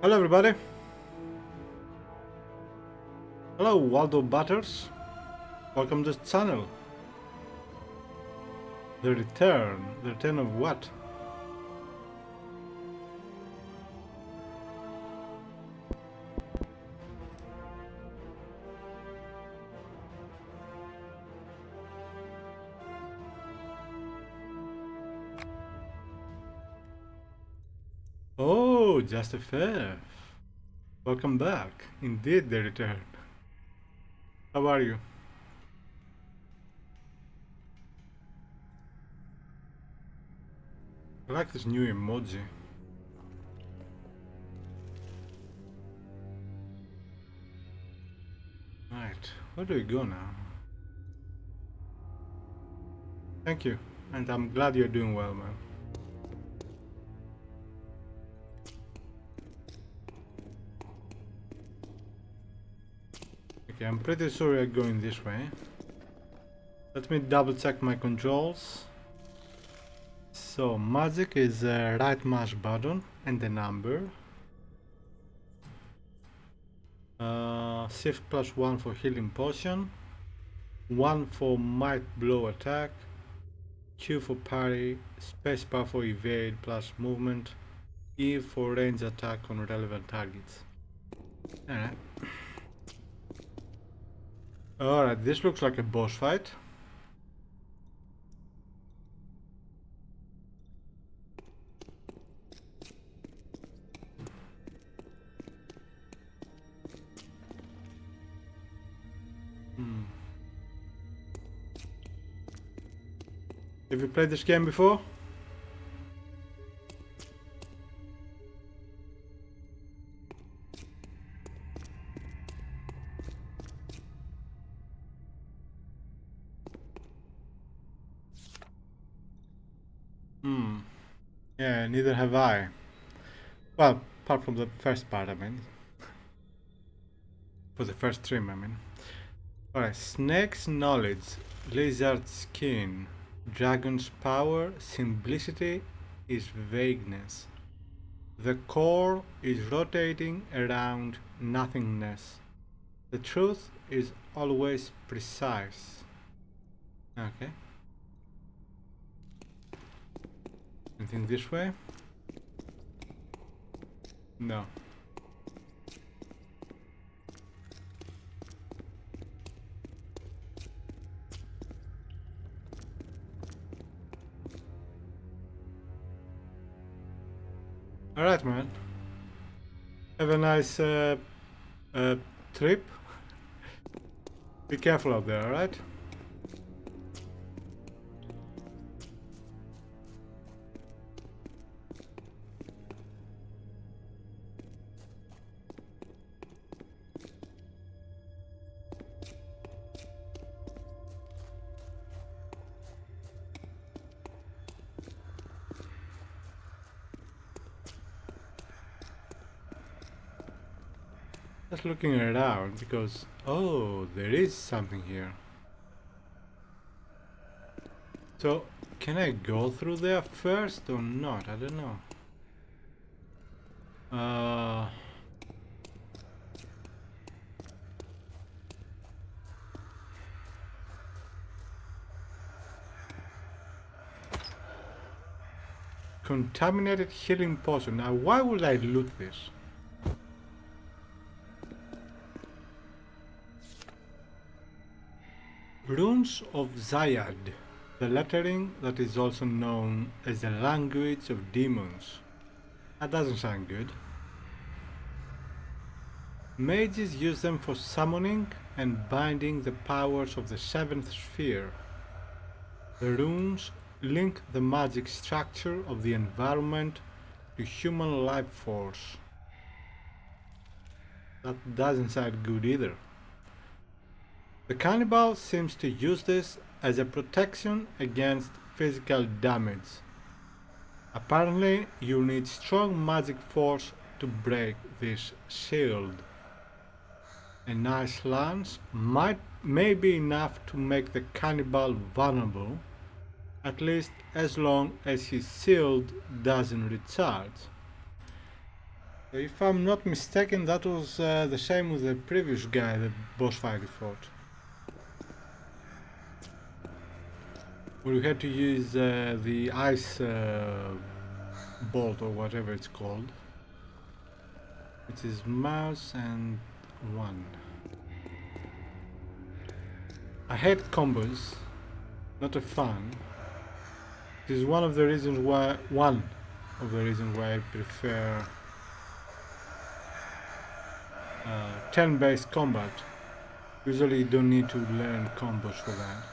Hello everybody. Hello Waldo Butters. Welcome to the channel. The return. The return of what? Oh, just a fair. Welcome back. Indeed, the return. How are you? I like this new emoji. Right, where do we go now? Thank you, and I'm glad you're doing well, man. Okay, I'm pretty sure we're going this way. Let me double check my controls. So, magic is a right mouse button and a number. Shift +1 for healing potion. 1 for might blow attack. Q for parry. Spacebar for evade plus movement. E for range attack on relevant targets. Alright. Alright, this looks like a boss fight. Have you played this game before? Yeah, neither have I. Well, apart from the first part, I mean. For the first stream, I mean. Alright, snake's knowledge, lizard's skin, dragon's power, simplicity is vagueness. The core is rotating around nothingness. The truth is always precise. Okay. Anything this way? No. Alright, man. Have a nice trip. Be careful out there, alright? Just looking around because, oh, there is something here. So, can I go through there first or not? I don't know. Contaminated healing potion. Now, why would I loot this? Runes of Zayad, the lettering that is also known as the language of demons. That doesn't sound good. Mages use them for summoning and binding the powers of the seventh sphere. The runes link the magic structure of the environment to human life force. That doesn't sound good either. The cannibal seems to use this as a protection against physical damage. Apparently, you need strong magic force to break this shield. A nice lance may be enough to make the cannibal vulnerable, at least as long as his shield doesn't recharge. If I'm not mistaken, that was the same with the previous guy, the boss fight we fought. Where we had to use the ice bolt or whatever it's called. It is mouse and 1. I hate combos, not a fan. This is one of the reasons why I prefer turn-based combat. Usually you don't need to learn combos for that.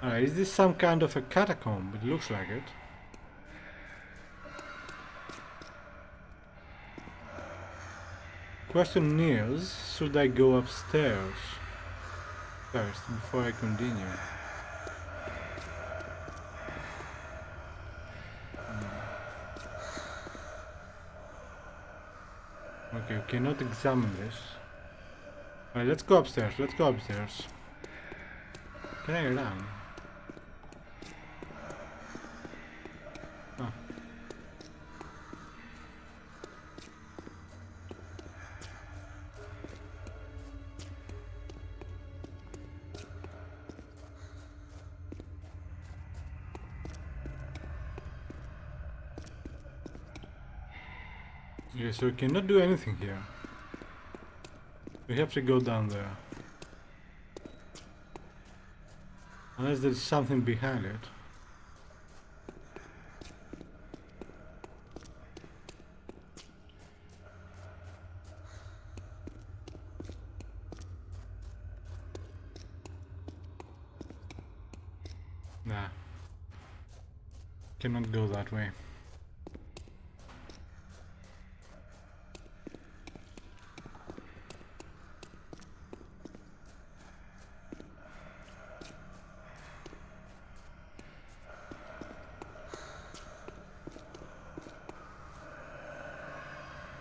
Alright, is this some kind of a catacomb? It looks like it. Question is, should I go upstairs first before I continue? Okay, we cannot examine this. Alright, let's go upstairs, Can I run? Oh. Okay, so we cannot do anything here. We have to go down there. Unless there's something behind it. Nah. Cannot go that way.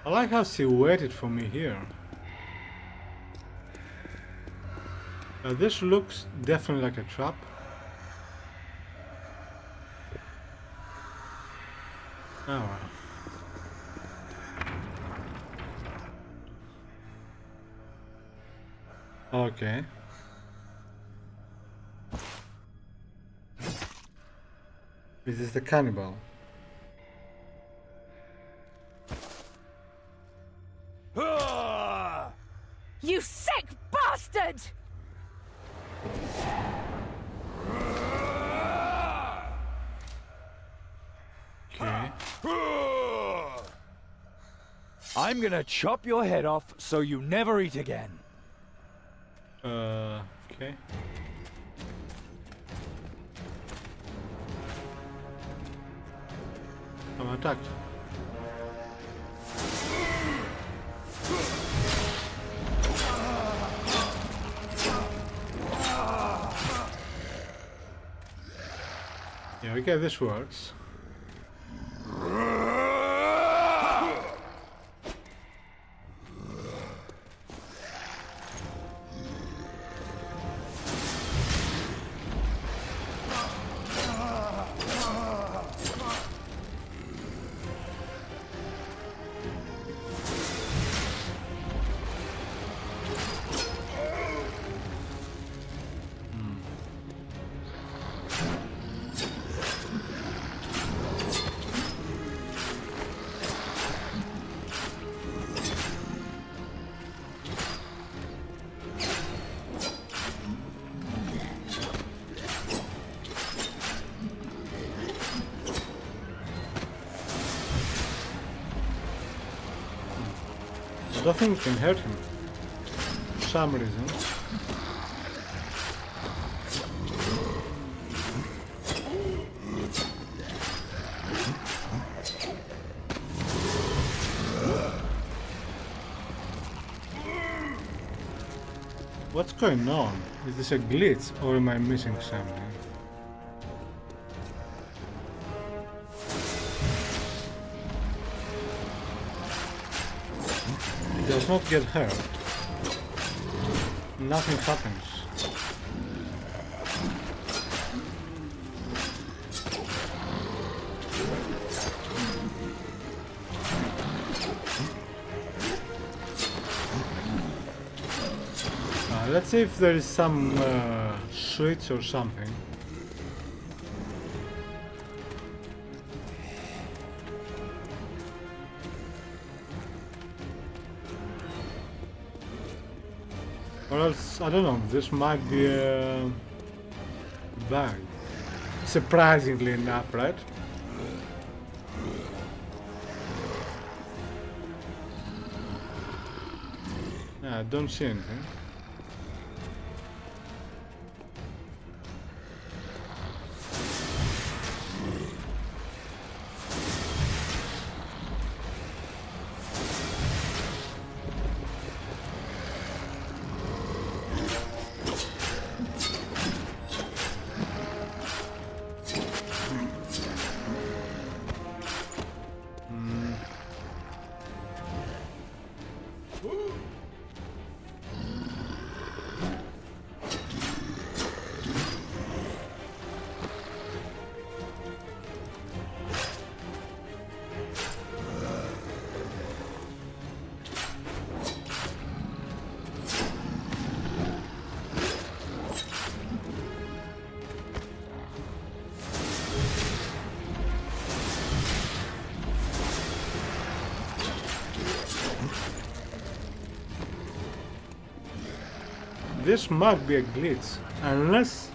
I like how she waited for me here. This looks definitely like a trap. Oh well. Okay. This is the cannibal. You sick bastard! Okay. I'm gonna chop your head off so you never eat again. Okay. I'm attacked. Yeah, okay, this works. Nothing can hurt him for some reason. What's going on? Is this a glitch or am I missing something? Does not get hurt. Nothing happens. Let's see if there is some switch or something. Or else, I don't know, this might be a bug. Surprisingly enough, right? I don't see anything. This might be a glitch, unless...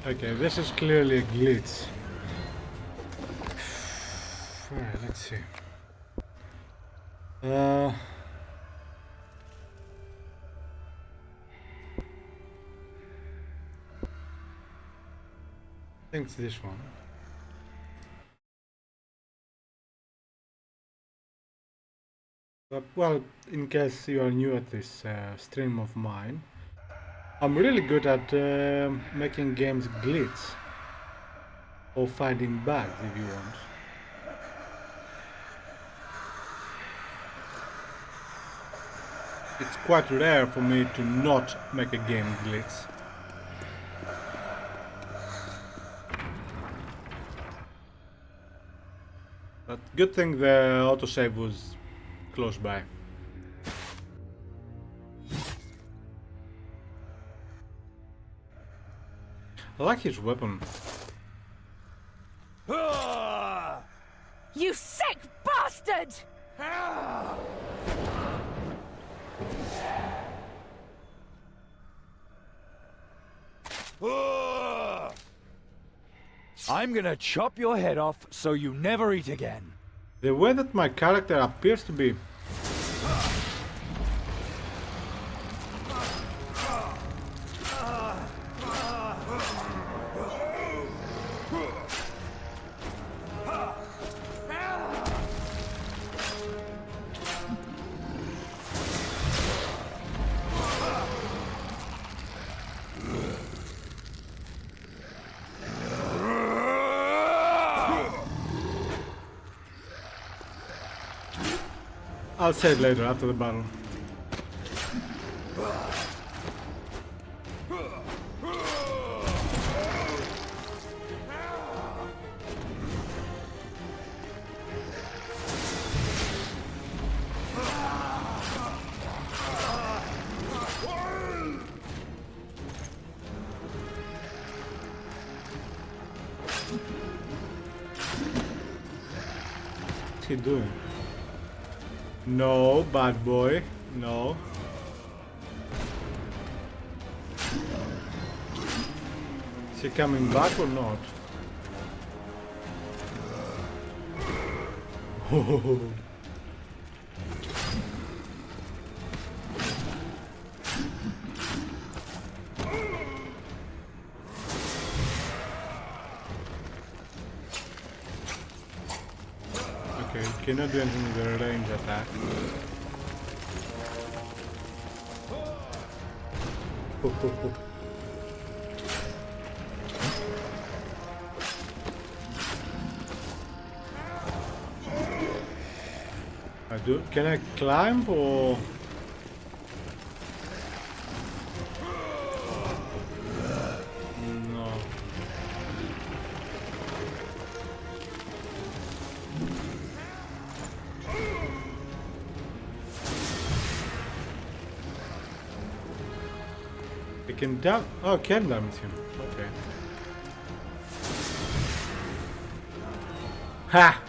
Okay, this is clearly a glitch. Alright, let's see. I think it's this one. But, well, in case you are new at this stream of mine, I'm really good at making games glitch or finding bugs if you want. It's quite rare for me to not make a game glitch. But good thing the autosave was close by. I like his weapon. You sick bastard! I'm gonna chop your head off so you never eat again. The way that my character appears to be I'll say it later, after the battle. he doing? No, bad boy. No. Is he coming back or not? Okay, cannot do anything with the range attack. Can I climb or? No. I can damage. Oh, I can damage him. Okay. Ha!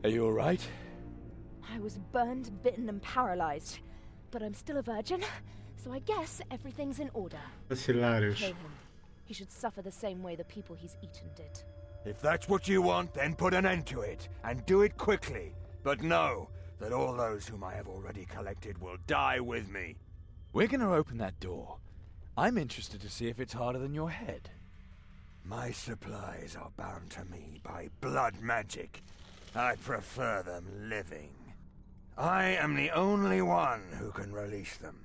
Are you alright? I was burned, bitten, and paralyzed. But I'm still a virgin, so I guess everything's in order. That's hilarious. Kill him. He should suffer the same way the people he's eaten did. If that's what you want, then put an end to it, and do it quickly. But know that all those whom I have already collected will die with me. We're gonna open that door. I'm interested to see if it's harder than your head. My supplies are bound to me by blood magic. I prefer them living. I am the only one who can release them.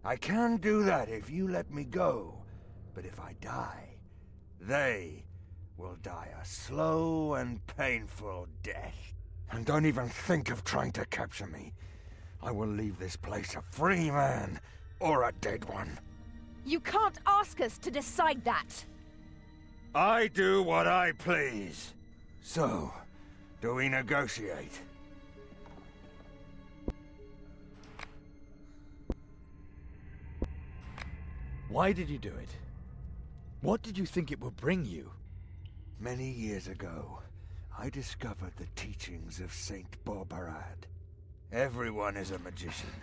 I can do that if you let me go, but if I die, they will die a slow and painful death. And don't even think of trying to capture me. I will leave this place a free man, or a dead one. You can't ask us to decide that! I do what I please. So, do we negotiate? Why did you do it? What did you think it would bring you? Many years ago, I discovered the teachings of Saint Barbarad. Everyone is a magician,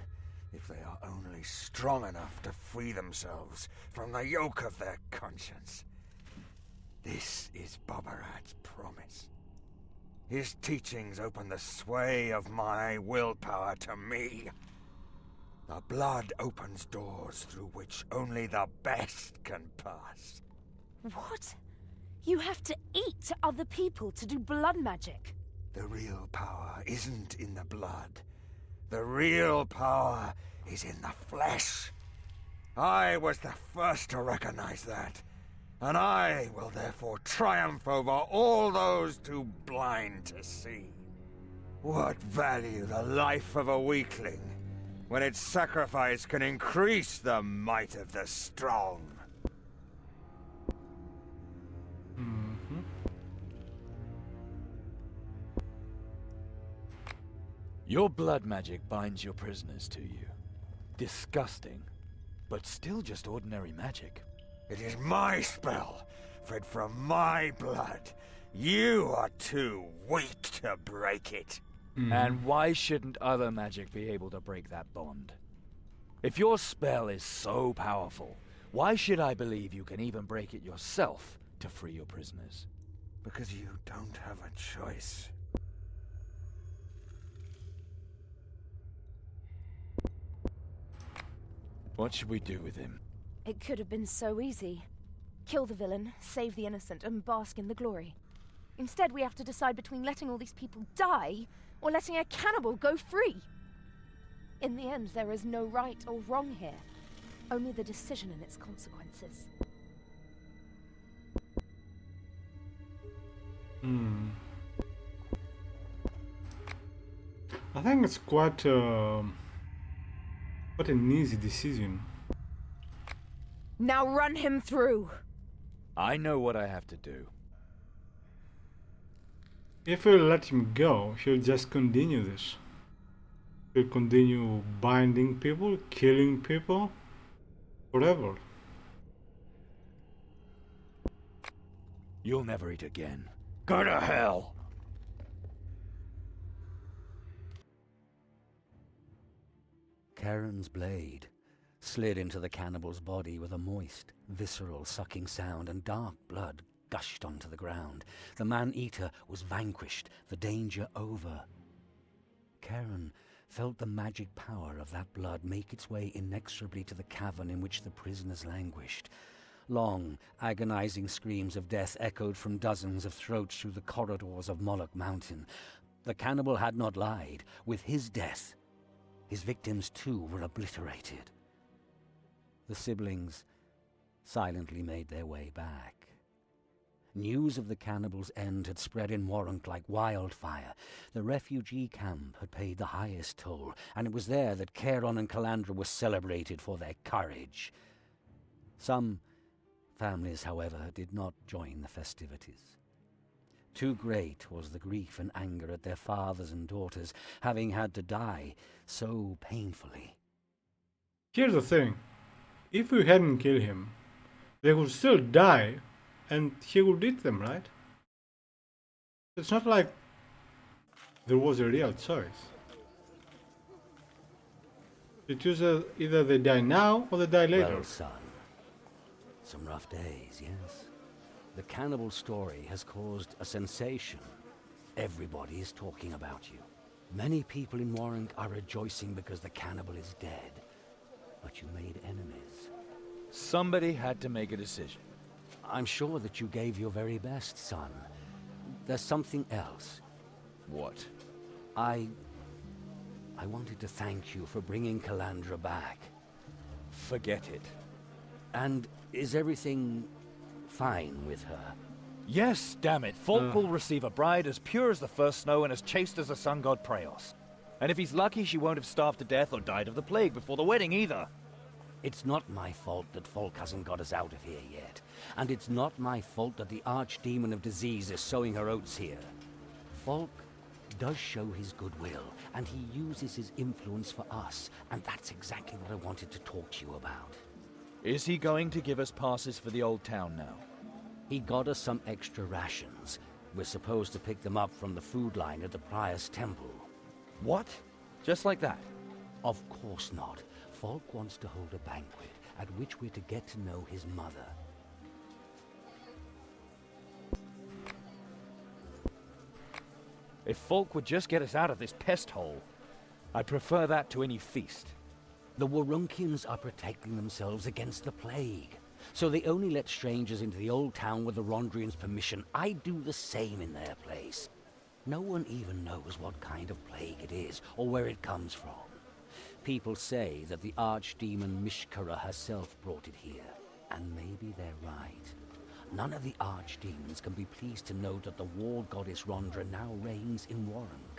if they are only strong enough to free themselves from the yoke of their conscience. This is Barbarad's promise. His teachings open the sway of my willpower to me. The blood opens doors through which only the best can pass. What? You have to eat other people to do blood magic? The real power isn't in the blood. The real power is in the flesh. I was the first to recognize that. And I will therefore triumph over all those too blind to see. What value the life of a weakling, when its sacrifice can increase the might of the strong? Your blood magic binds your prisoners to you. Disgusting, but still just ordinary magic. It is my spell, fed from my blood. You are too weak to break it. And why shouldn't other magic be able to break that bond? If your spell is so powerful, why should I believe you can even break it yourself to free your prisoners? Because you don't have a choice. What should we do with him? It could have been so easy. Kill the villain, save the innocent, and bask in the glory. Instead, we have to decide between letting all these people die, or letting a cannibal go free. In the end, there is no right or wrong here. Only the decision and its consequences. Hmm. I think it's quite quite an easy decision. Now run him through. I know what I have to do. If we let him go, he'll just continue this. He'll continue binding people, killing people, forever. You'll never eat again. Go to hell! Charon's blade slid into the cannibal's body with a moist, visceral sucking sound, and dark blood gushed onto the ground. The Maneater was vanquished, the danger over. Charon felt the magic power of that blood make its way inexorably to the cavern in which the prisoners languished. Long, agonizing screams of death echoed from dozens of throats through the corridors of Moloch Mountain. The cannibal had not lied. With his death, his victims too were obliterated. The siblings silently made their way back. News of the cannibal's end had spread in Warrant like wildfire. The refugee camp had paid the highest toll, and it was there that Charon and Calandra were celebrated for their courage. Some families, however, did not join the festivities. Too great was the grief and anger at their fathers and daughters having had to die so painfully. Here's the thing. If we hadn't killed him, they would still die and he would eat them, right? It's not like there was a real choice. You choose either they die now or they die later. Well, son, some rough days, yes? The cannibal story has caused a sensation. Everybody is talking about you. Many people in Warring are rejoicing because the cannibal is dead. But you made enemies. Somebody had to make a decision. I'm sure that you gave your very best, son. There's something else. What? I wanted to thank you for bringing Calandra back. Forget it. And is everything fine with her? Yes, damn it. Folk will receive a bride as pure as the first snow and as chaste as the sun god Praeos. And if he's lucky, she won't have starved to death or died of the plague before the wedding either. It's not my fault that Folk hasn't got us out of here yet. And it's not my fault that the archdemon of disease is sowing her oats here. Folk does show his goodwill, and he uses his influence for us, and that's exactly what I wanted to talk to you about. Is he going to give us passes for the old town now? He got us some extra rations. We're supposed to pick them up from the food line at the Prior's temple. What? Just like that? Of course not. Folk wants to hold a banquet at which we're to get to know his mother. If Folk would just get us out of this pest hole, I'd prefer that to any feast. The Warunkians are protecting themselves against the plague, so they only let strangers into the old town with the Rondrians' permission. I'd do the same in their place. No one even knows what kind of plague it is, or where it comes from. People say that the archdemon Mishkara herself brought it here, and maybe they're right. None of the archdemons can be pleased to know that the war goddess Rondra now reigns in Warrung.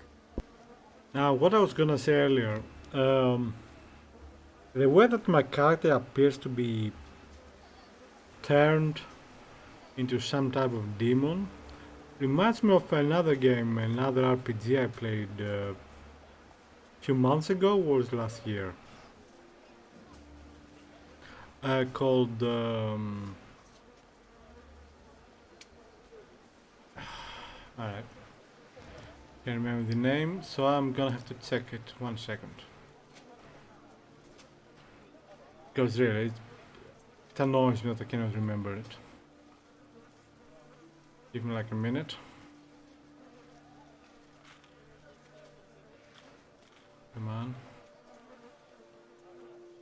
Now, what I was gonna say earlier, the way that my character appears to be turned into some type of demon reminds me of another game, another RPG I played a few months ago, or was last year, called alright, can't remember the name, so I'm gonna have to check it 1 second. Because really, it annoys me that I cannot remember it. Give me like a minute. Come on.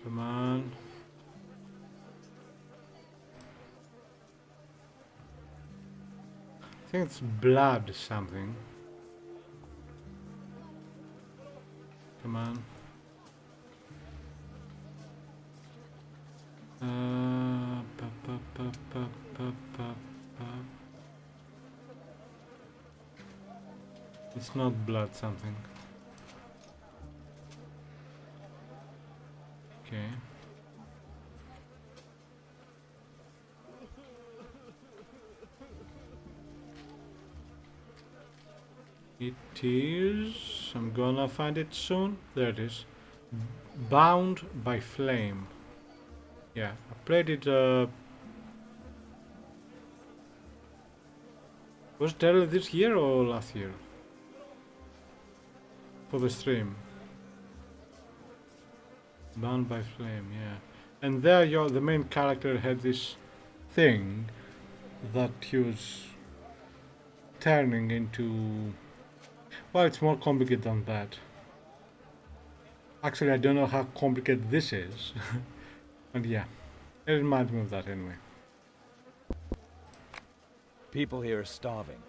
Come on. I think it's blood something. Come on. Pa, pa, pa, pa, pa, pa, pa. It's not blood something. Okay. It is... I'm gonna find it soon. There it is. Bound by Flame. Yeah, I played it... was it early this year or last year? For the stream. Bound by Flame, yeah. And there the main character had this thing that he was turning into... Well, it's more complicated than that. Actually, I don't know how complicated this is. And yeah, it reminds me of that anyway. People here are starving.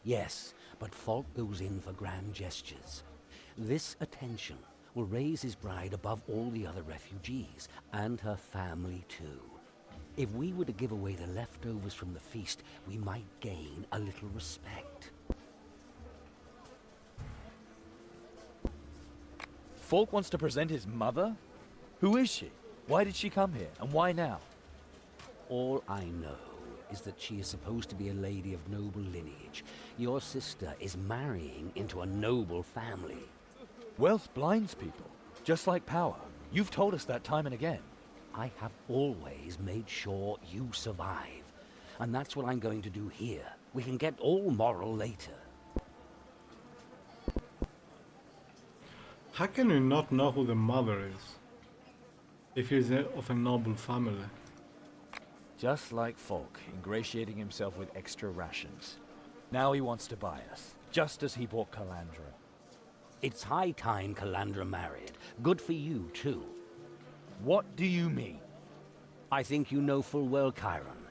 Yes, but Falk goes in for grand gestures. This attention will raise his bride above all the other refugees, and her family too. If we were to give away the leftovers from the feast, we might gain a little respect. Falk wants to present his mother? Who is she? Why did she come here? And why now? All I know is that she is supposed to be a lady of noble lineage. Your sister is marrying into a noble family. Wealth blinds people, just like power. You've told us that time and again. I have always made sure you survive. And that's what I'm going to do here. We can get all moral later. How can you not know who the mother is? If he's of a noble family. Just like Falk, ingratiating himself with extra rations. Now he wants to buy us, just as he bought Calandra. It's high time Calandra married. Good for you, too. What do you mean? I think you know full well, Chiron.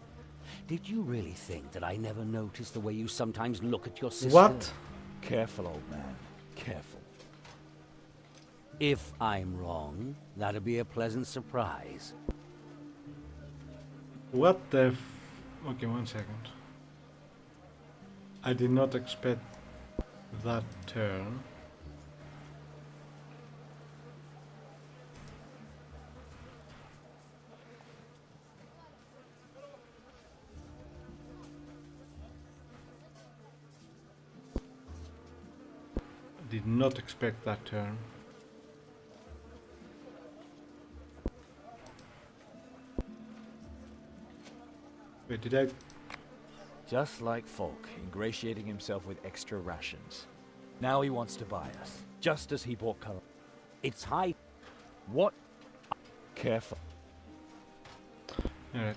Did you really think that I never noticed the way you sometimes look at your sister? What? Careful, old man. Careful. If I'm wrong, that'll be a pleasant surprise. What the f... Okay, 1 second. I did not expect that turn. I did not expect that turn. Wait, did I... Just like Falk, ingratiating himself with extra rations. Now he wants to buy us, just as he bought Calandra. It's high... What? Careful. Alright.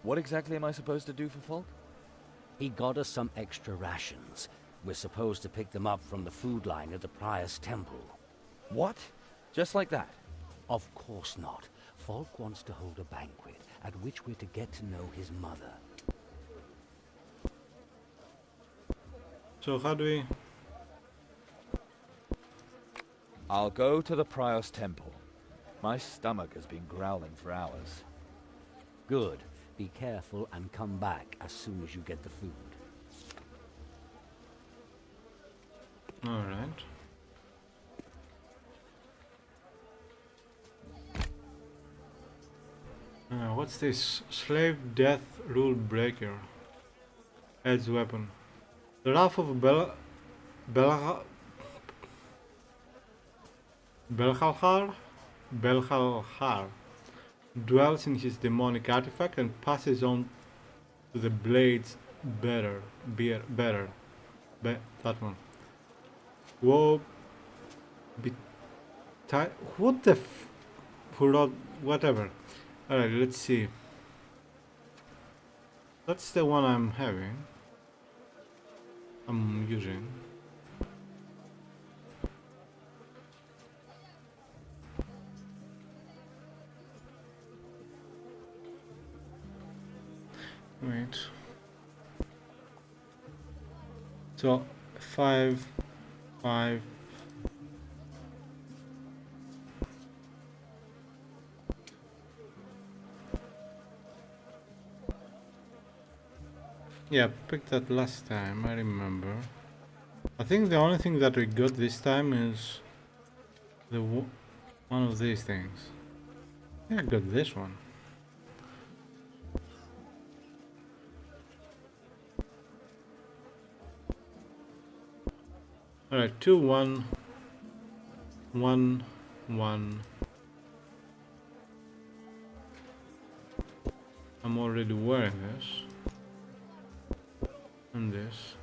What exactly am I supposed to do for Falk? He got us some extra rations. We're supposed to pick them up from the food line at the Prior's temple. What? Just like that? Of course not. Falk wants to hold a banquet at which we're to get to know his mother. So how do we... I'll go to the Prior's temple. My stomach has been growling for hours. Good. Be careful and come back as soon as you get the food. Alright. What's this? Slave Death Rule Breaker. Edge weapon. The Wrath of Belhalhar dwells in his demonic artifact and passes on to the blade's bearer. That one. Whoa. What the f... Who wrote... Whatever. Alright, let's see. That's the one I'm having. I'm using. Wait. So 5, 5. Yeah, I picked that last time, I remember. I think the only thing that we got this time is the one of these things. Yeah, I got this one. Alright, 2, 1, 1, 1. I'm already wearing this. And this.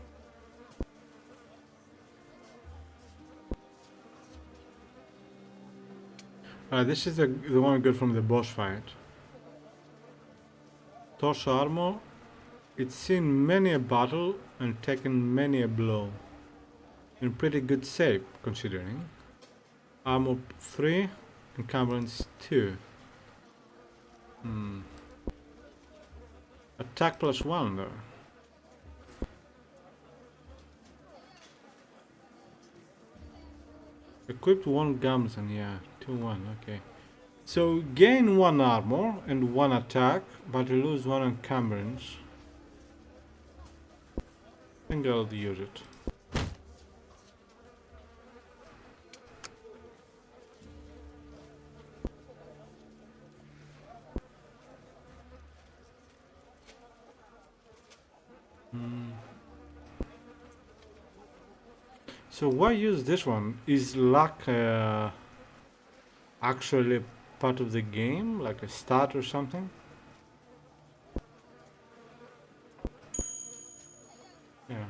This is the one I got from the boss fight. Torso armor. It's seen many a battle and taken many a blow. In pretty good shape, considering. Armor 3, encumbrance 2. Attack plus 1 though. Equipped 1 Gamson, yeah, 2 1, okay. So gain 1 armor and 1 attack, but you lose 1 encumbrance. I think I'll use it. So why use this one? Is luck actually part of the game, like a stat or something? Yeah.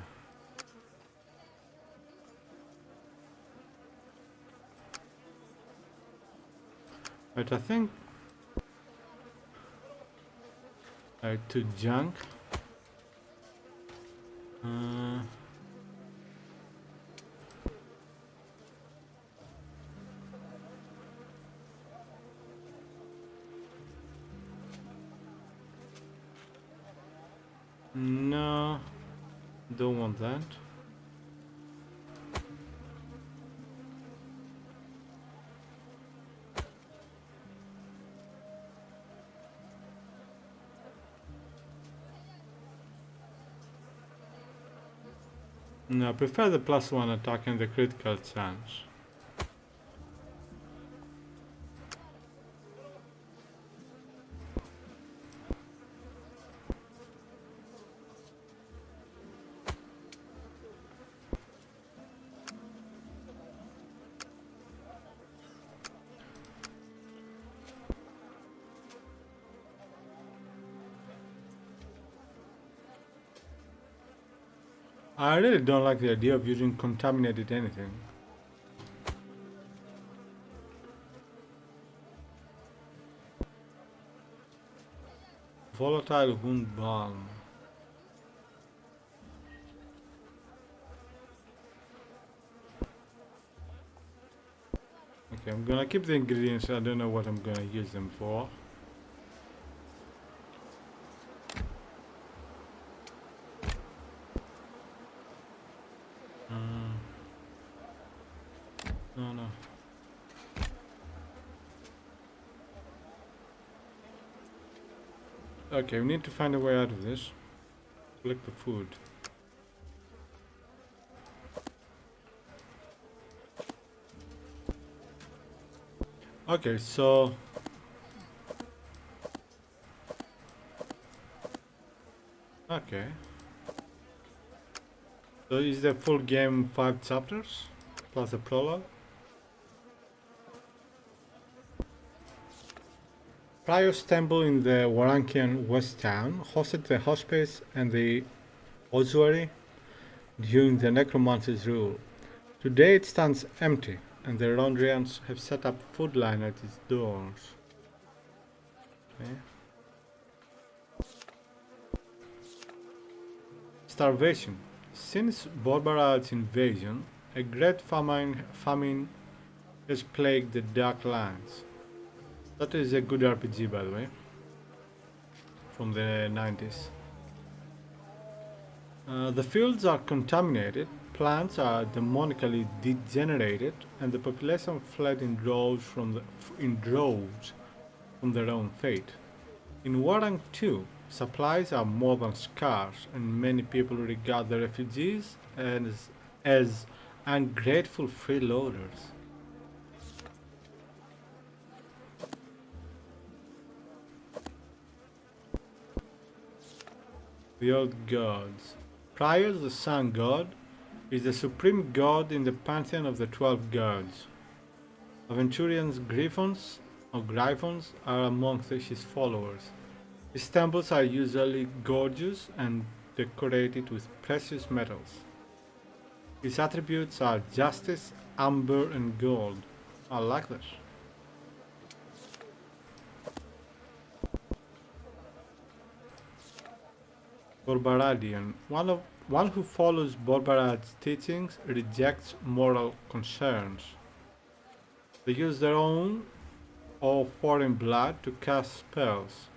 But I think to junk. No, don't want that. No, I prefer the plus 1 attack and the critical chance. I really don't like the idea of using contaminated anything. Volatile wound balm. Okay, I'm gonna keep the ingredients. I don't know what I'm gonna use them for. No. Okay, we need to find a way out of this. Collect the food. Okay, so okay. So is the full game 5 chapters plus a prologue? Prior's temple in the Warankian West Town hosted the hospice and the ossuary during the necromancer's rule. Today it stands empty, and the Rondrians have set up food line at its doors. Okay. Starvation. Since Borbarad's invasion, a great famine has plagued the Dark Lands. That is a good RPG, by the way, from the 90s. The fields are contaminated, plants are demonically degenerated, and the population fled in droves from their own fate. In Warang 2, supplies are more than scarce, and many people regard the refugees as ungrateful freeloaders. The old gods. Prius, the sun god, is the supreme god in the pantheon of the 12 gods. Aventurians Griffons are amongst his followers. His temples are usually gorgeous and decorated with precious metals. His attributes are justice, amber, and gold. I like that. Borbaradian. One who follows Borbarad's teachings rejects moral concerns. They use their own or foreign blood to cast spells.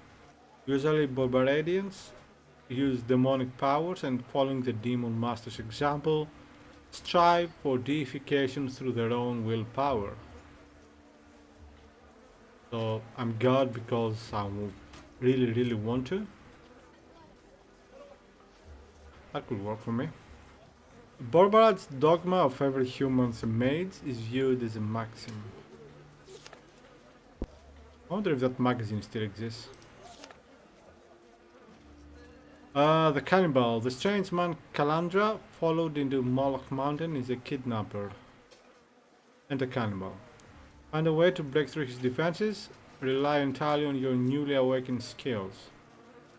Usually Borbaradians use demonic powers and, following the demon master's example, strive for deification through their own willpower. So I'm God because I really want to. That could work for me. Borbarad's dogma of every human's a mage is viewed as a maxim. I wonder if that magazine still exists. The cannibal. The strange man Calandra, followed into Moloch Mountain, is a kidnapper and a cannibal. Find a way to break through his defenses. Rely entirely on your newly awakened skills.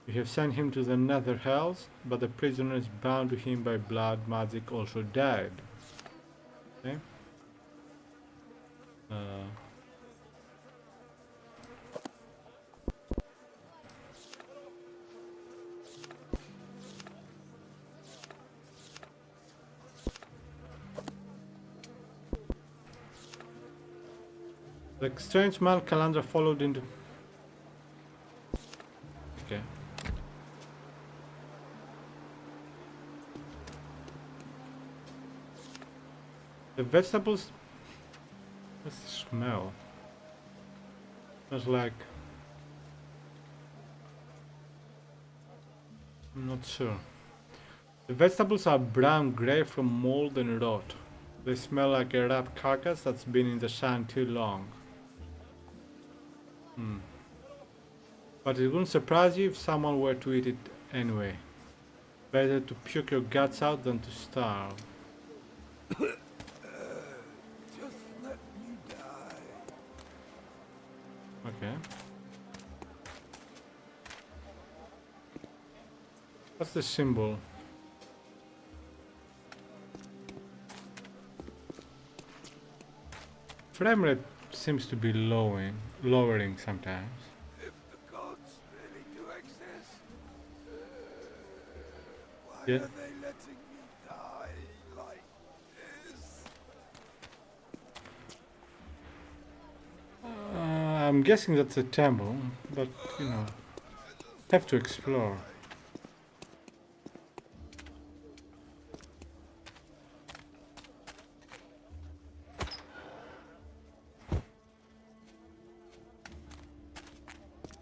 You have sent him to the nether hells, but the prisoners bound to him by blood magic also died. Okay. The strange man Calandra followed into... Okay. The vegetables... What's the smell? Smells like... I'm not sure. The vegetables are brown-grey from mold and rot. They smell like a rat carcass that's been in the sun too long. But it wouldn't surprise you if someone were to eat it anyway. Better to puke your guts out than to starve. Just let me die. Okay. What's the symbol? Frame rate seems to be lowering sometimes. If the gods really do exist, why Yeah. are they letting me die like this? I'm guessing that's a temple, but you know, have to explore.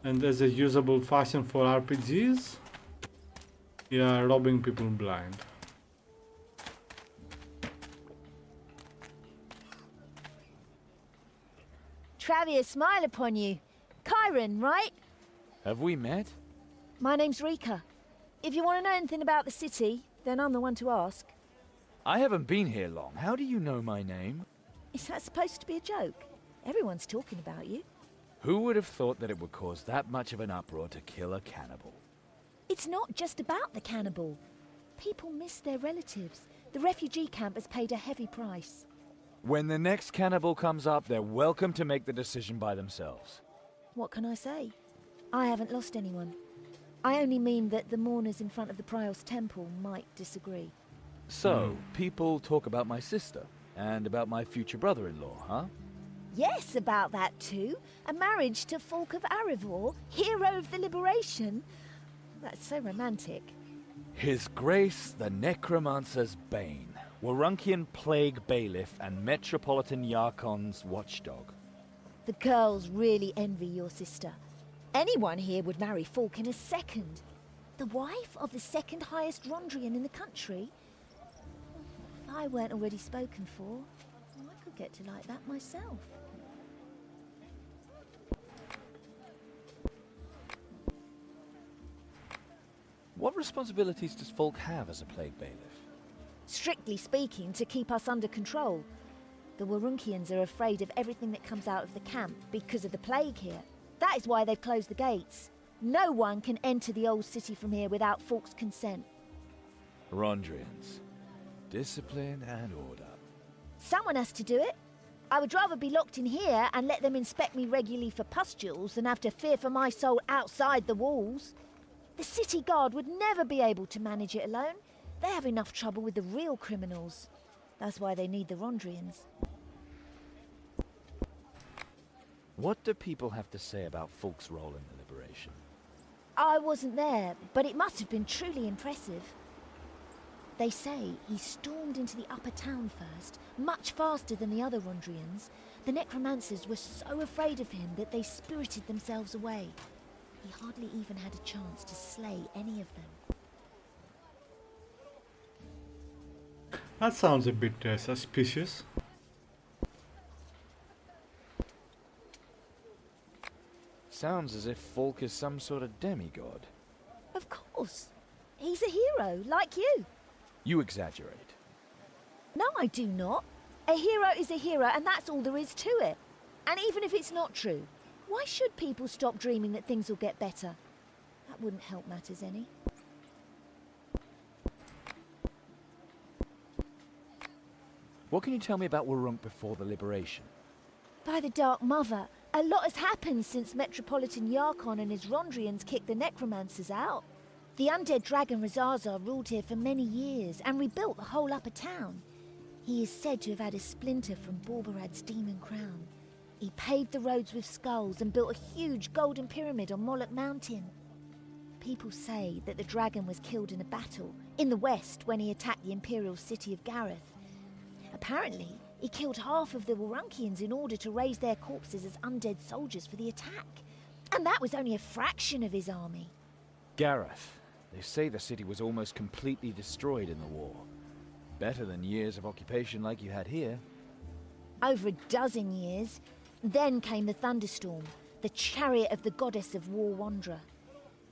And as a usable fashion for RPGs, yeah, robbing people blind. Travi, a smile upon you. Kyron, right? Have we met? My name's Rika. If you want to know anything about the city, then I'm the one to ask. I haven't been here long. How do you know my name? Is that supposed to be a joke? Everyone's talking about you. Who would have thought that it would cause that much of an uproar to kill a cannibal? It's not just about the cannibal. People miss their relatives. The refugee camp has paid a heavy price. When the next cannibal comes up, they're welcome to make the decision by themselves. What can I say? I haven't lost anyone. I only mean that the mourners in front of the Prior's temple might disagree. So, people talk about my sister, and about my future brother-in-law, huh? Yes, about that too. A marriage to Falk of Arivor, hero of the liberation. That's so romantic. His Grace the Necromancer's Bane, Warunkian Plague Bailiff and Metropolitan Yarkon's watchdog. The girls really envy your sister. Anyone here would marry Falk in a second. The wife of the second highest Rondrian in the country? If I weren't already spoken for, I could get to like that myself. What responsibilities does Falk have as a plague bailiff? Strictly speaking, to keep us under control. The Warunkians are afraid of everything that comes out of the camp because of the plague here. That is why they've closed the gates. No one can enter the old city from here without Falk's consent. Rondrians. Discipline and order. Someone has to do it. I would rather be locked in here and let them inspect me regularly for pustules than have to fear for my soul outside the walls. The city guard would never be able to manage it alone. They have enough trouble with the real criminals. That's why they need the Rondrians. What do people have to say about Falk's role in the liberation? I wasn't there, but it must have been truly impressive. They say he stormed into the upper town first, much faster than the other Rondrians. The necromancers were so afraid of him that they spirited themselves away. He hardly even had a chance to slay any of them. That sounds a bit suspicious. Sounds as if Falk is some sort of demigod. Of course. He's a hero, like you. You exaggerate. No, I do not. A hero is a hero, and that's all there is to it. And even if it's not true, why should people stop dreaming that things will get better? That wouldn't help matters any. What can you tell me about Warunk before the liberation? By the Dark Mother, a lot has happened since Metropolitan Yarkon and his Rondrians kicked the necromancers out. The undead dragon Razazar ruled here for many years and rebuilt the whole upper town. He is said to have had a splinter from Borbarad's demon crown. He paved the roads with skulls and built a huge golden pyramid on Moloch Mountain. People say that the dragon was killed in a battle in the west when he attacked the imperial city of Gareth. Apparently, he killed half of the Warunkians in order to raise their corpses as undead soldiers for the attack. And that was only a fraction of his army. Gareth. They say the city was almost completely destroyed in the war. Better than years of occupation like you had here. Over a dozen years. Then came the thunderstorm, the chariot of the goddess of war wanderer.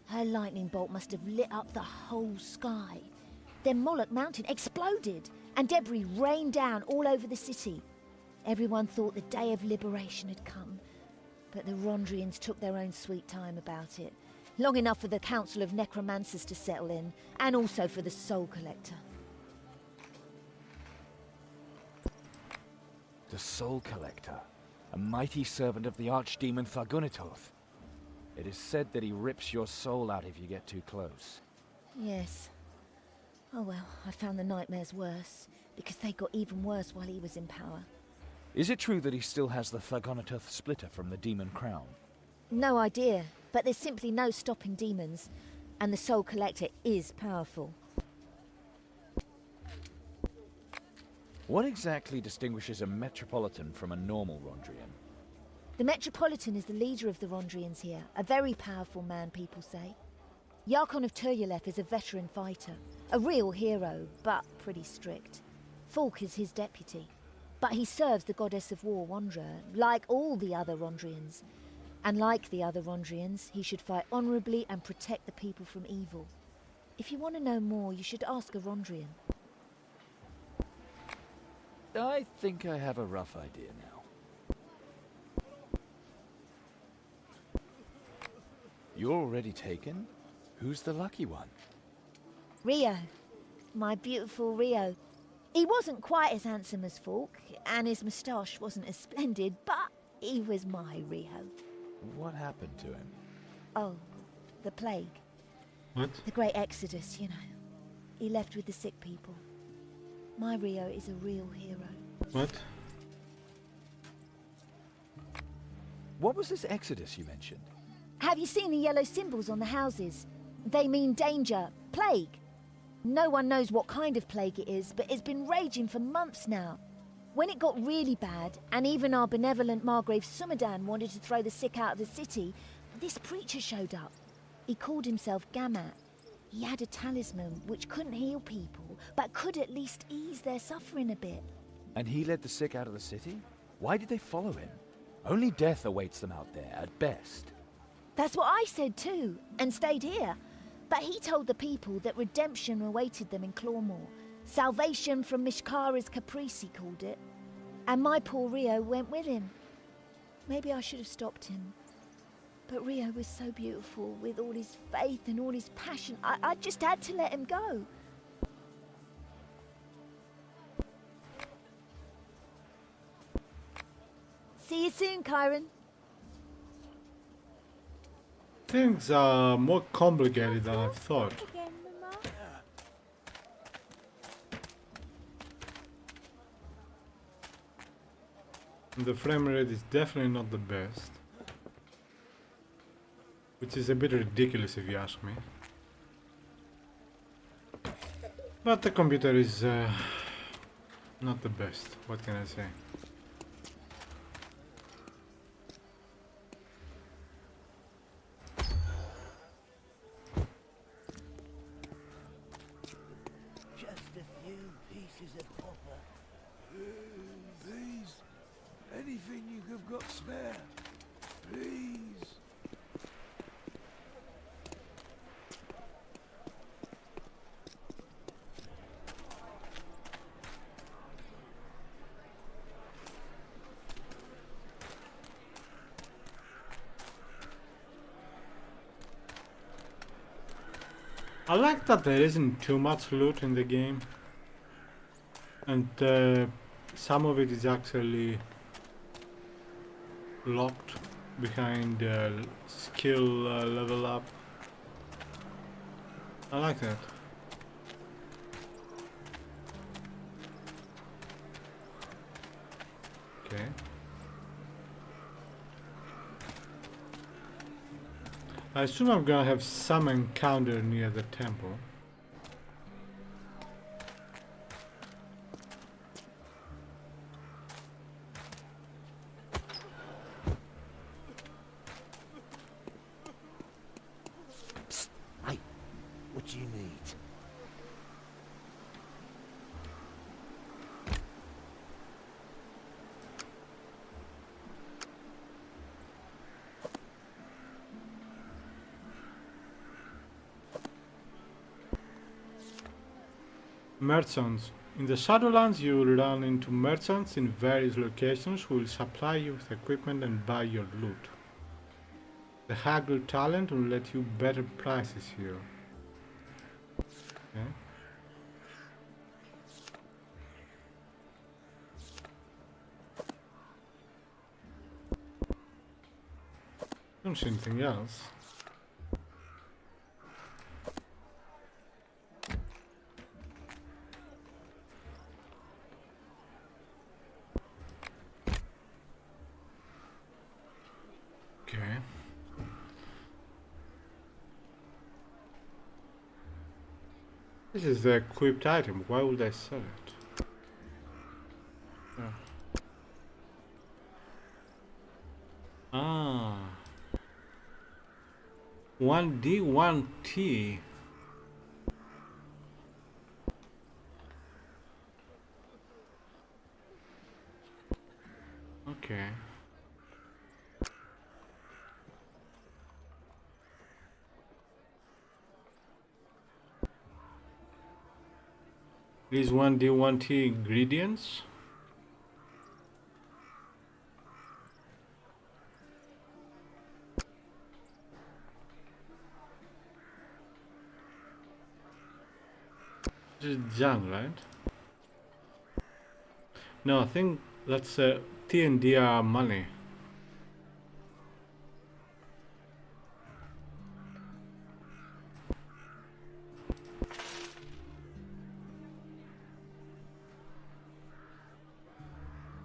Her lightning bolt must have lit up the whole sky. Then Moloch Mountain exploded, and debris rained down all over the city. Everyone thought the day of liberation had come, but the Rondrians took their own sweet time about it. Long enough for the Council of Necromancers to settle in, and also for the Soul Collector. The Soul Collector, a mighty servant of the Archdemon Thargunitoth. It is said that he rips your soul out if you get too close. Yes. Oh well, I found the nightmares worse, because they got even worse while he was in power. Is it true that he still has the Thargunitoth splitter from the Demon Crown? No idea, but there's simply no stopping demons, and the Soul Collector is powerful. What exactly distinguishes a Metropolitan from a normal Rondrian? The Metropolitan is the leader of the Rondrians here, a very powerful man, people say. Yarkon of Turyalef is a veteran fighter, a real hero, but pretty strict. Falk is his deputy, but he serves the goddess of war Wanderer, like all the other Rondrians. And like the other Rondrians, he should fight honourably and protect the people from evil. If you want to know more, you should ask a Rondrian. I think I have a rough idea now. You're already taken? Who's the lucky one? Rio. My beautiful Rio. He wasn't quite as handsome as Falk, and his moustache wasn't as splendid, but he was my Rio. What happened to him? Oh, the plague. What? The great exodus, you know. He left with the sick people. My Rio is a real hero. What? What was this exodus you mentioned? Have you seen the yellow symbols on the houses? They mean danger, plague. No one knows what kind of plague it is, but it's been raging for months now. When it got really bad, and even our benevolent Margrave Sumadan wanted to throw the sick out of the city, this preacher showed up. He called himself Gamat. He had a talisman which couldn't heal people, but could at least ease their suffering a bit. And he led the sick out of the city? Why did they follow him? Only death awaits them out there, at best. That's what I said too, and stayed here. But he told the people that redemption awaited them in Clawmore. Salvation from Mishkara's caprice, he called it. And my poor Rio went with him. Maybe I should have stopped him. But Rio was so beautiful, with all his faith and all his passion. I just had to let him go. See you soon, Kyron. Things are more complicated than I thought. Again, Mama. The frame rate is definitely not the best. Which is a bit ridiculous if you ask me. But the computer is not the best, what can I say? Just a few pieces of copper. Please. Anything you've got spare. Please. I like that there isn't too much loot in the game, and some of it is actually locked behind skill level up. I like that. Okay. I assume I'm gonna have some encounter near the temple. Psst. Hey, what do you need? Merchants. In the Shadowlands you will run into merchants in various locations who will supply you with equipment and buy your loot. The Haggle talent will let you better prices here. Okay. Don't see anything else. Okay. This is the equipped item. Why would I sell it? Oh. Ah. 1D, 1T. Okay. These 1D, 1T ingredients. This is junk, right? No, I think that's T and D are money.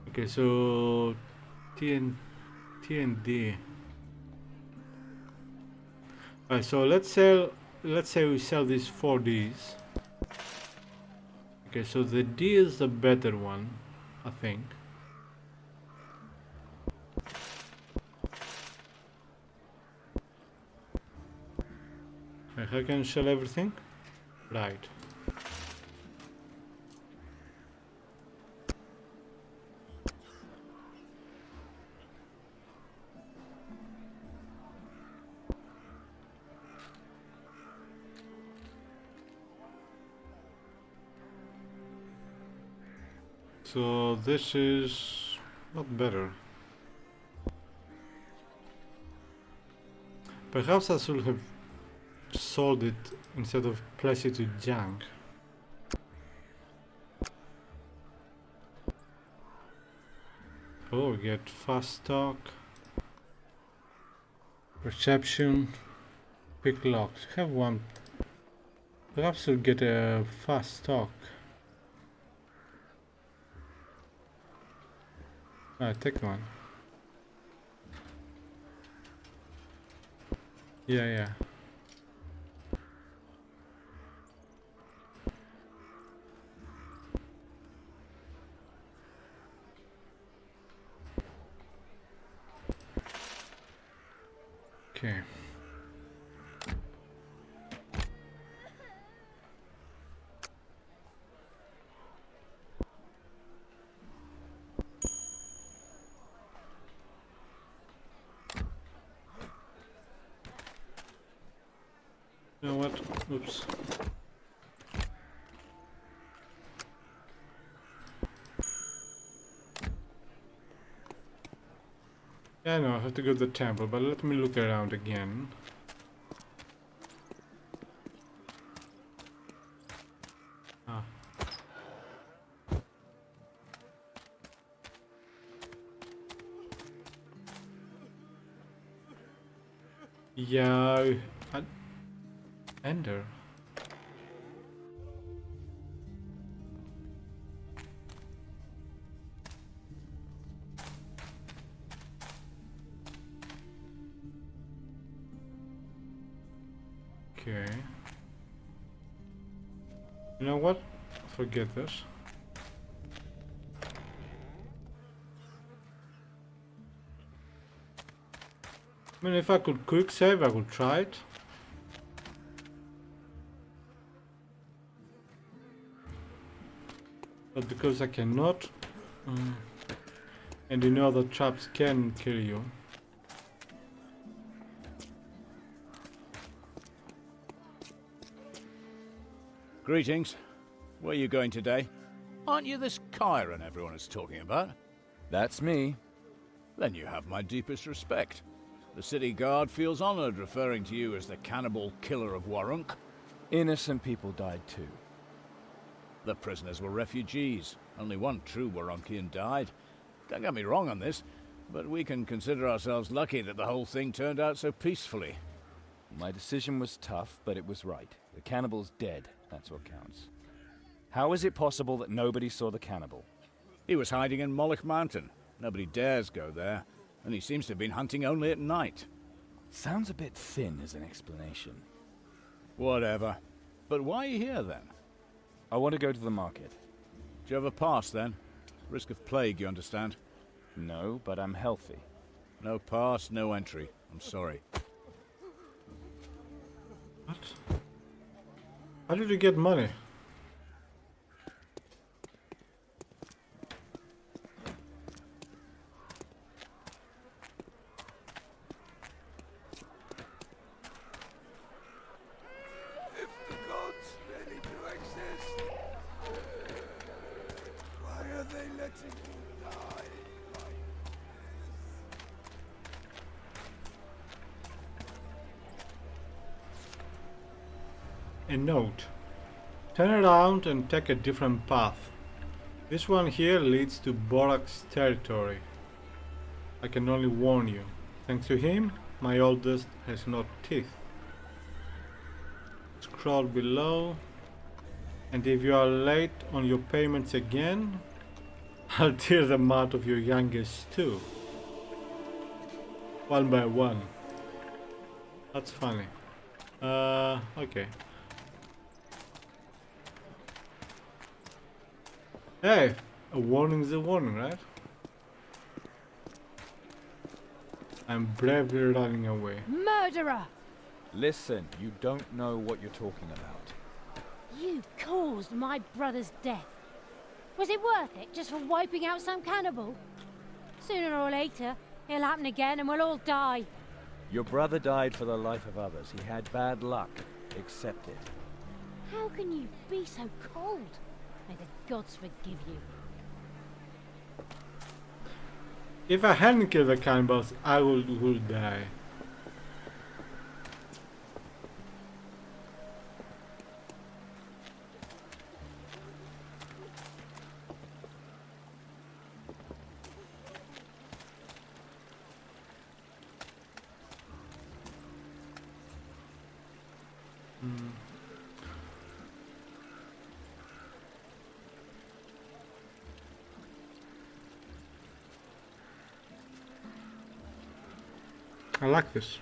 Okay, so T and D. Alright, so let's say we sell these 4 Ds. Okay, so the D is the better one, I think. I can sell everything? Right. So this is not better. Perhaps I should have sold it instead of placed it to junk. Oh, we get fast stock, perception, pick locks. Have one. Perhaps we'll get a fast stock. Take one. Yeah. Okay. You know what? Oops. Yeah, I know, I have to go to the temple, but let me look around again. Ah. Yeah, Ender. Okay. You know what? Forget this. I mean, if I could quick save, I would try it. But because I cannot, and you know the traps can kill you. Greetings. Where are you going today? Aren't you this Chiron everyone is talking about? That's me. Then you have my deepest respect. The city guard feels honored referring to you as the cannibal killer of Warunk. Innocent people died too. The prisoners were refugees. Only one true Warunkian died. Don't get me wrong on this, but we can consider ourselves lucky that the whole thing turned out so peacefully. My decision was tough, but it was right. The cannibal's dead. That's what counts. How is it possible that nobody saw the cannibal? He was hiding in Moloch Mountain. Nobody dares go there, and he seems to have been hunting only at night. Sounds a bit thin as an explanation. Whatever. But why are you here then? I want to go to the market. Do you have a pass then? Risk of plague, you understand? No, but I'm healthy. No pass, no entry. I'm sorry. What? How did you get money? If the gods really do exist, why are they letting you die like A note. Turn around and take a different path. This one here leads to Borak's territory. I can only warn you. Thanks to him, my oldest has no teeth. Scroll below. And if you are late on your payments again, I'll tear them out of your youngest too. One by one. That's funny. Okay. Hey, a warning's a warning, right? I'm bravely running away. Murderer! Listen, you don't know what you're talking about. You caused my brother's death. Was it worth it just for wiping out some cannibal? Sooner or later, it'll happen again and we'll all die. Your brother died for the life of others. He had bad luck. Accept it. How can you be so cold? May the gods forgive you. If I hadn't killed the cannibals, I would die. I like this.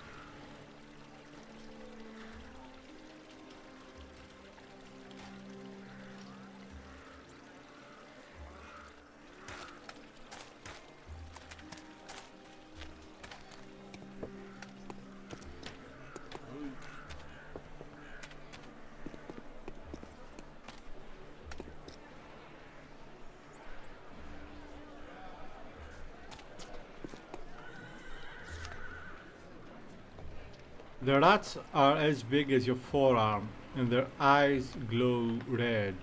The rats are as big as your forearm, and their eyes glow red.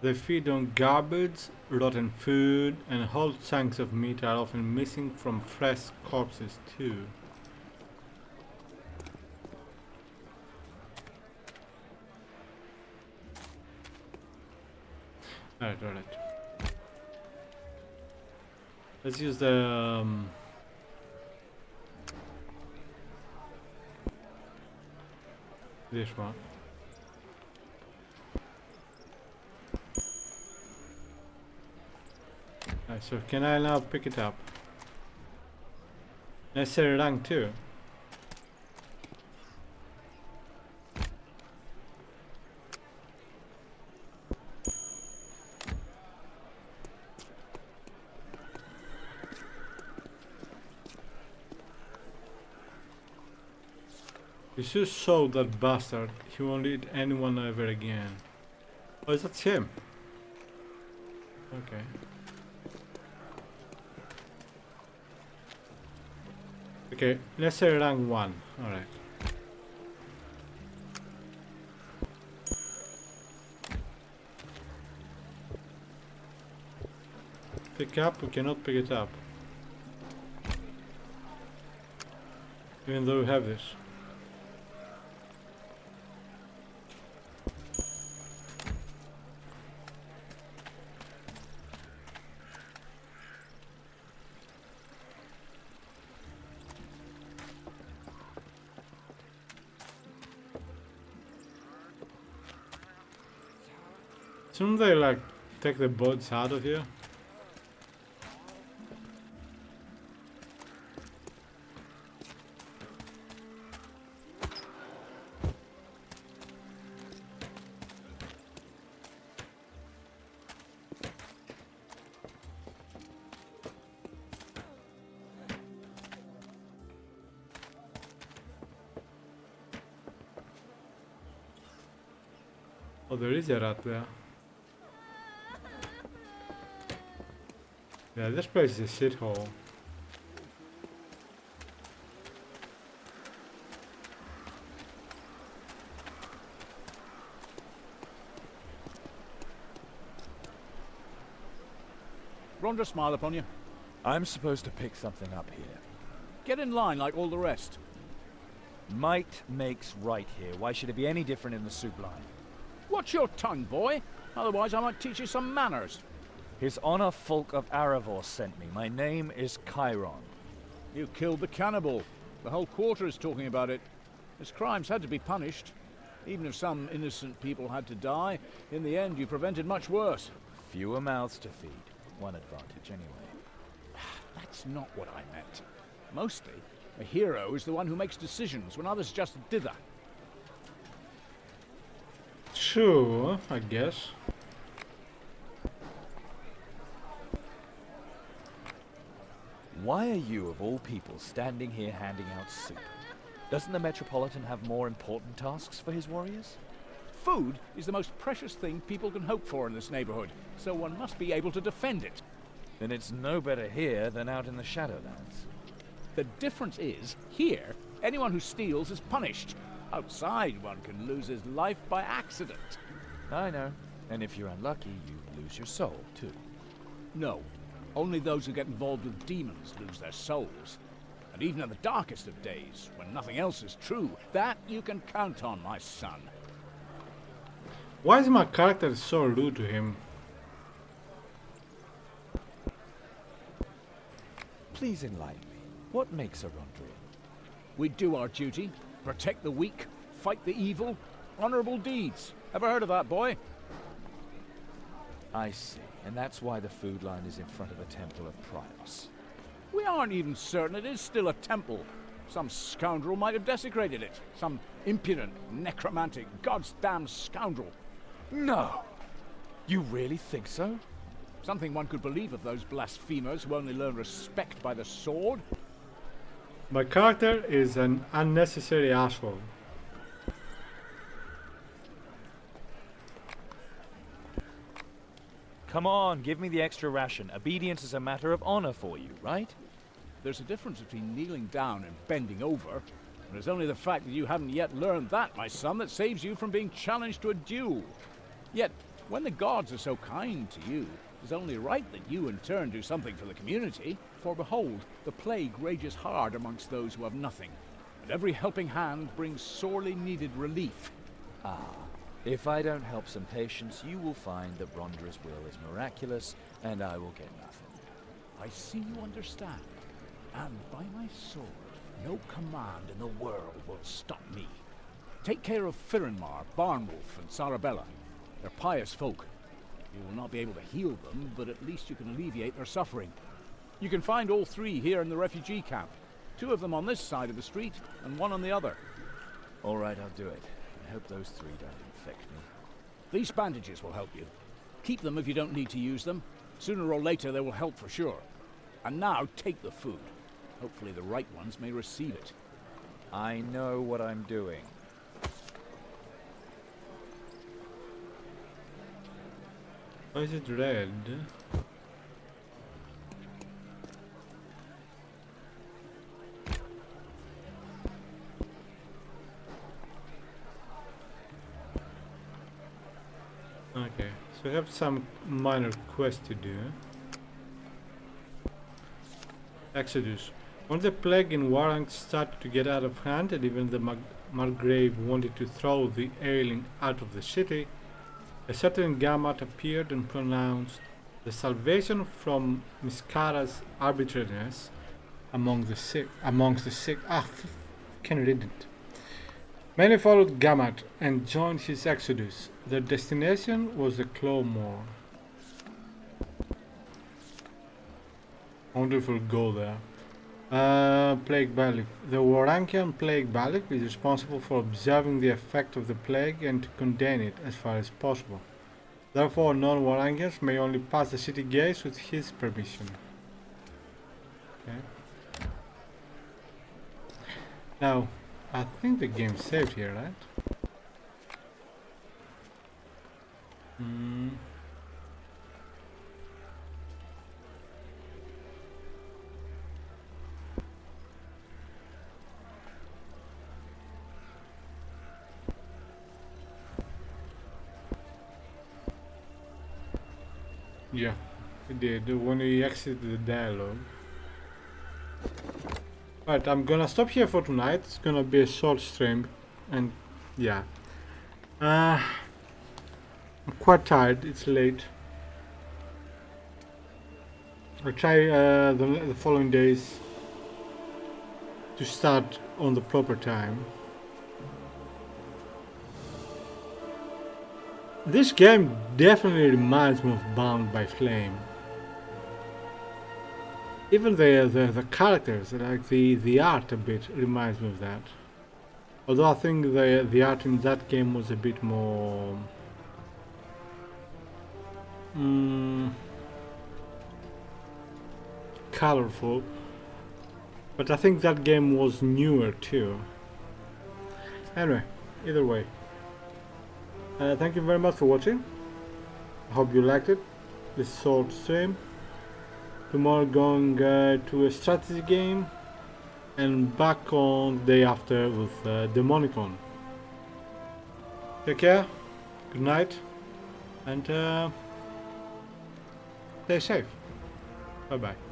They feed on garbage, rotten food, and whole chunks of meat are often missing from fresh corpses too. Alright. Let's use the this one. Alright, so can I now pick it up? Necessary rank 2. You should show that bastard. He won't eat anyone ever again. Oh, is that him? Okay. Okay, let's say rank 1. Alright. Pick up, we cannot pick it up. Even though we have this. Shouldn't they like take the boats out of here? Oh, there is a rat there. Yeah, this place is a shithole. Rhonda, smile upon you. I'm supposed to pick something up here. Get in line like all the rest. Might makes right here. Why should it be any different in the soup line? Watch your tongue, boy. Otherwise I might teach you some manners. His Honor Folk of Aravor sent me. My name is Chiron. You killed the cannibal. The whole quarter is talking about it. His crimes had to be punished. Even if some innocent people had to die, in the end you prevented much worse. Fewer mouths to feed. One advantage, anyway. That's not what I meant. Mostly, a hero is the one who makes decisions when others just dither. Sure, I guess. Why are you, of all people, standing here handing out soup? Doesn't the Metropolitan have more important tasks for his warriors? Food is the most precious thing people can hope for in this neighborhood, so one must be able to defend it. Then it's no better here than out in the Shadowlands. The difference is, here, anyone who steals is punished. Outside, one can lose his life by accident. I know. And if you're unlucky, you lose your soul, too. No. Only those who get involved with demons lose their souls. And even in the darkest of days, when nothing else is true, that you can count on, my son. Why is my character so rude to him? Please enlighten me. What makes a Rondrian? We do our duty, protect the weak, fight the evil, honorable deeds. Ever heard of that, boy? I see. And that's why the food line is in front of the Temple of Prios. We aren't even certain it is still a temple. Some scoundrel might have desecrated it. Some impudent, necromantic, god's damned scoundrel. No! You really think so? Something one could believe of those blasphemers who only learn respect by the sword. My character is an unnecessary asshole. Come on, give me the extra ration. Obedience is a matter of honor for you, right? There's a difference between kneeling down and bending over. And it's only the fact that you haven't yet learned that, my son, that saves you from being challenged to a duel. Yet, when the gods are so kind to you, it's only right that you in turn do something for the community. For behold, the plague rages hard amongst those who have nothing, and every helping hand brings sorely needed relief. Ah, if I don't help some patients, you will find that Rondra's will is miraculous, and I will get nothing. I see you understand, and by my sword, no command in the world will stop me. Take care of Firinmar, Barnwolf, and Sarabella. They're pious folk. You will not be able to heal them, but at least you can alleviate their suffering. You can find all three here in the refugee camp. 2 of them on this side of the street, and 1 on the other. All right, I'll do it. I hope those 3 don't infect me. These bandages will help you. Keep them if you don't need to use them. Sooner or later they will help for sure. And now take the food. Hopefully the right ones may receive it. I know what I'm doing. Why is it red? Okay, so we have some minor quest to do. Exodus. When the plague in Warang started to get out of hand and even the Margrave wanted to throw the ailing out of the city, a certain Gamut appeared and pronounced the salvation from Miskara's arbitrariness amongst the sick. Can read it. Many followed Gamut and joined his exodus. Their destination was the Clawmore. I wonder if we'll go there. Plague Bailiff. The Warankian Plague Bailiff is responsible for observing the effect of the plague and to contain it as far as possible. Therefore, non-Warankians may only pass the city gates with his permission. Okay. Now, I think the game's saved here, right? Yeah, it did when we exited the dialogue. Right, I'm gonna stop here for tonight. It's gonna be a short stream, and yeah. I'm quite tired, it's late. I'll try the following days to start on the proper time. This game definitely reminds me of Bound by Flame. Even the characters, like the art a bit, reminds me of that. Although I think the art in that game was a bit more colorful. But I think that game was newer too. Anyway, either way, thank you very much for watching. I hope you liked it, this short stream. Tomorrow going to a strategy game and back on day after with Demonicon. Take care, good night, and stay safe. Bye bye.